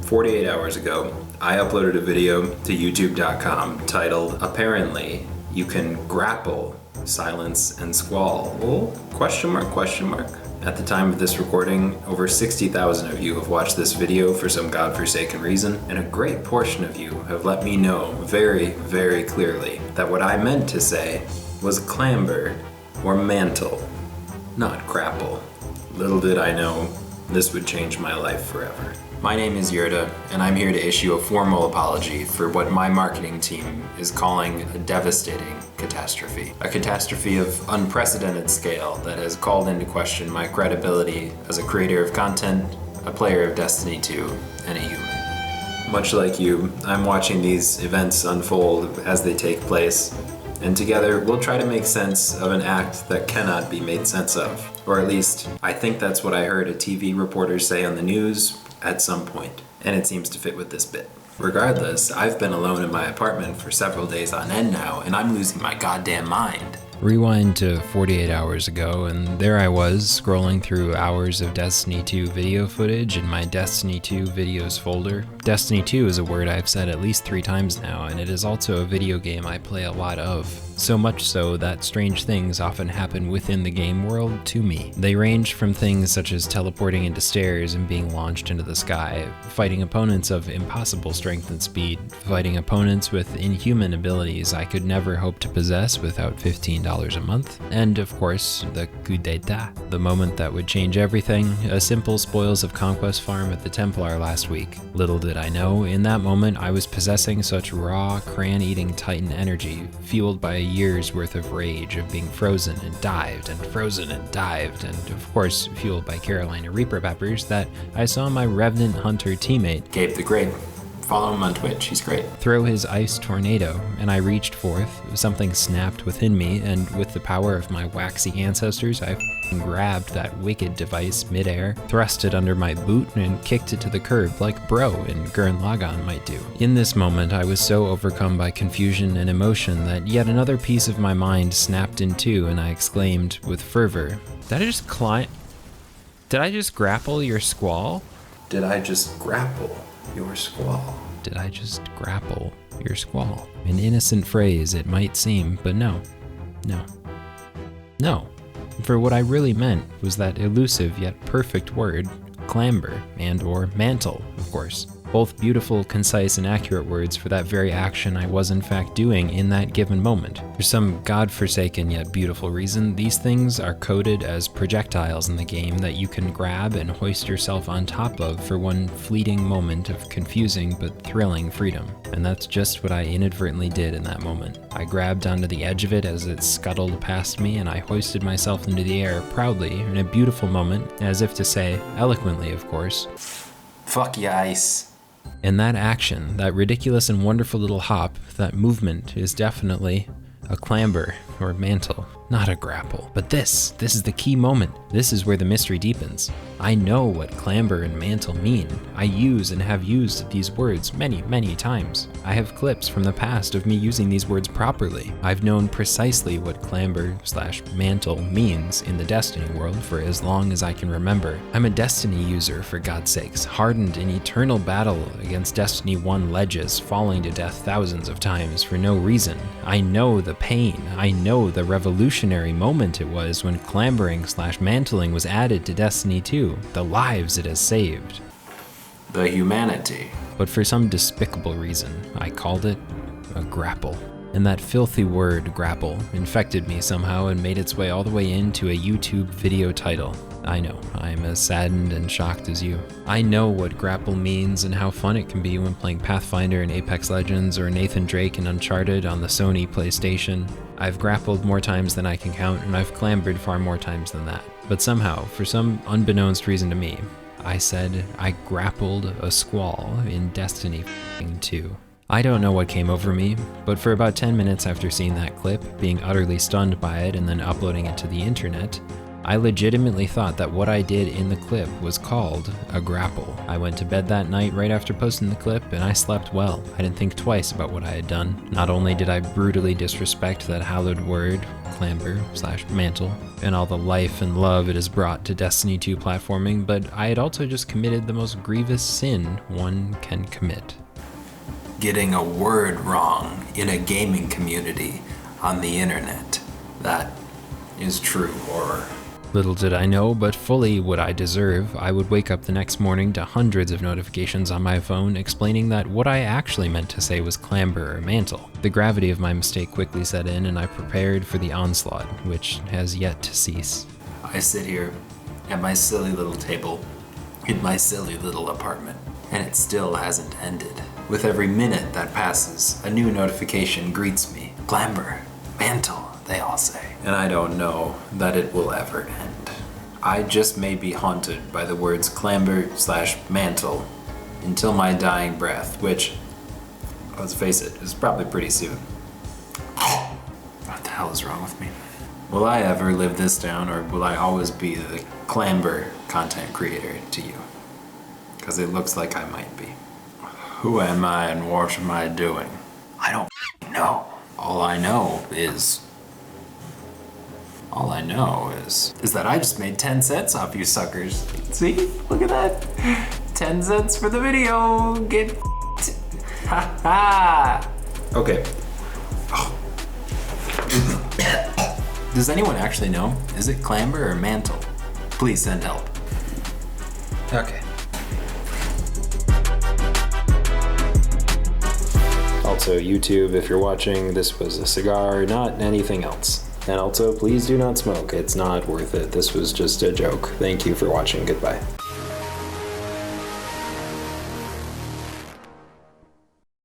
48 hours ago, I uploaded a video to youtube.com titled, "Apparently, you can grapple, silence, and squall." Well, question mark, question mark. At the time of this recording, over 60,000 of you have watched this video for some godforsaken reason, and a great portion of you have let me know very, very clearly that what I meant to say was clamber or mantle, not grapple. Little did I know this would change my life forever. My name is Gjerda, and I'm here to issue a formal apology for what my marketing team is calling a devastating catastrophe. A catastrophe of unprecedented scale that has called into question my credibility as a creator of content, a player of Destiny 2, and a human. Much like you, I'm watching these events unfold as they take place, and together we'll try to make sense of an act that cannot be made sense of. Or at least, I think that's what I heard a TV reporter say on the news at some point, and it seems to fit with this bit. Regardless, I've been alone in my apartment for several days on end now, and I'm losing my goddamn mind. Rewind to 48 hours ago, and there I was, scrolling through hours of Destiny 2 video footage in my Destiny 2 videos folder. Destiny 2 is a word I've said at least 3 times now, and it is also a video game I play a lot of. So much so that strange things often happen within the game world to me. They range from things such as teleporting into stairs and being launched into the sky, fighting opponents of impossible strength and speed, fighting opponents with inhuman abilities I could never hope to possess without $15 a month, and of course, the coup d'etat, the moment that would change everything, a simple Spoils of Conquest farm at the Templar last week. Little did I know, in that moment I was possessing such raw, cran-eating titan energy, fueled by a year's worth of rage of being frozen and dived and frozen and dived, and of course fueled by Carolina Reaper peppers, that I saw my Revenant Hunter teammate, Gabe the Grape. Follow him on Twitch, he's great. Throw his ice tornado, and I reached forth, something snapped within me, and with the power of my waxy ancestors, I grabbed that wicked device midair, thrust it under my boot, and kicked it to the curb like Bro in Gurren Lagann might do. In this moment, I was so overcome by confusion and emotion that yet another piece of my mind snapped in two, and I exclaimed with fervor, Did I just grapple your squall? Did I just grapple your squall? Did I just grapple your squall? An innocent phrase it might seem, but no. For what I really meant was that elusive yet perfect word, clamber, and or mantle, of course. Both beautiful, concise, and accurate words for that very action I was in fact doing in that given moment. For some godforsaken yet beautiful reason, these things are coded as projectiles in the game that you can grab and hoist yourself on top of for one fleeting moment of confusing but thrilling freedom. And that's just what I inadvertently did in that moment. I grabbed onto the edge of it as it scuttled past me, and I hoisted myself into the air proudly in a beautiful moment, as if to say, eloquently of course, "Fuck ya, ice." And that action, that ridiculous and wonderful little hop, that movement is definitely a clamber or mantle, not a grapple. But this is the key moment. This is where the mystery deepens. I know what clamber and mantle mean. I use and have used these words many, many times. I have clips from the past of me using these words properly. I've known precisely what clamber/mantle means in the Destiny world for as long as I can remember. I'm a Destiny user, for God's sakes, hardened in eternal battle against Destiny 1 ledges, falling to death thousands of times for no reason. I know the pain. I know the revolutionary moment it was when clambering/mantling was added to Destiny 2. The lives it has saved. The humanity. But for some despicable reason, I called it a grapple. And that filthy word, grapple, infected me somehow and made its way all the way into a YouTube video title. I know, I'm as saddened and shocked as you. I know what grapple means and how fun it can be when playing Pathfinder in Apex Legends or Nathan Drake in Uncharted on the Sony PlayStation. I've grappled more times than I can count, and I've clambered far more times than that. But somehow, for some unbeknownst reason to me, I said I grappled a squall in Destiny 2. I don't know what came over me, but for about 10 minutes after seeing that clip, being utterly stunned by it and then uploading it to the internet, I legitimately thought that what I did in the clip was called a grapple. I went to bed that night right after posting the clip, and I slept well. I didn't think twice about what I had done. Not only did I brutally disrespect that hallowed word, clamber/mantle, and all the life and love it has brought to Destiny 2 platforming, but I had also just committed the most grievous sin one can commit. Getting a word wrong in a gaming community on the internet. That is true horror. Little did I know, but fully what I deserve, I would wake up the next morning to hundreds of notifications on my phone explaining that what I actually meant to say was clamber or mantle. The gravity of my mistake quickly set in, and I prepared for the onslaught, which has yet to cease. I sit here at my silly little table in my silly little apartment, and it still hasn't ended. With every minute that passes, a new notification greets me. Clamber, mantle, they all say. And I don't know that it will ever end. I just may be haunted by the words clamber/mantle until my dying breath, which, let's face it, is probably pretty soon. What the hell is wrong with me? Will I ever live this down, or will I always be the clamber content creator to you? Because it looks like I might be. Who am I and what am I doing? I don't know. All I know is that I just made 10 cents off you suckers. See? Look at that. 10 cents for the video. Get ha ha. Okay. Oh. Does anyone actually know? Is it clamber or mantle? Please send help. Okay. Also, YouTube, if you're watching, this was a cigar, not anything else. And also, please do not smoke. It's not worth it. This was just a joke. Thank you for watching. Goodbye.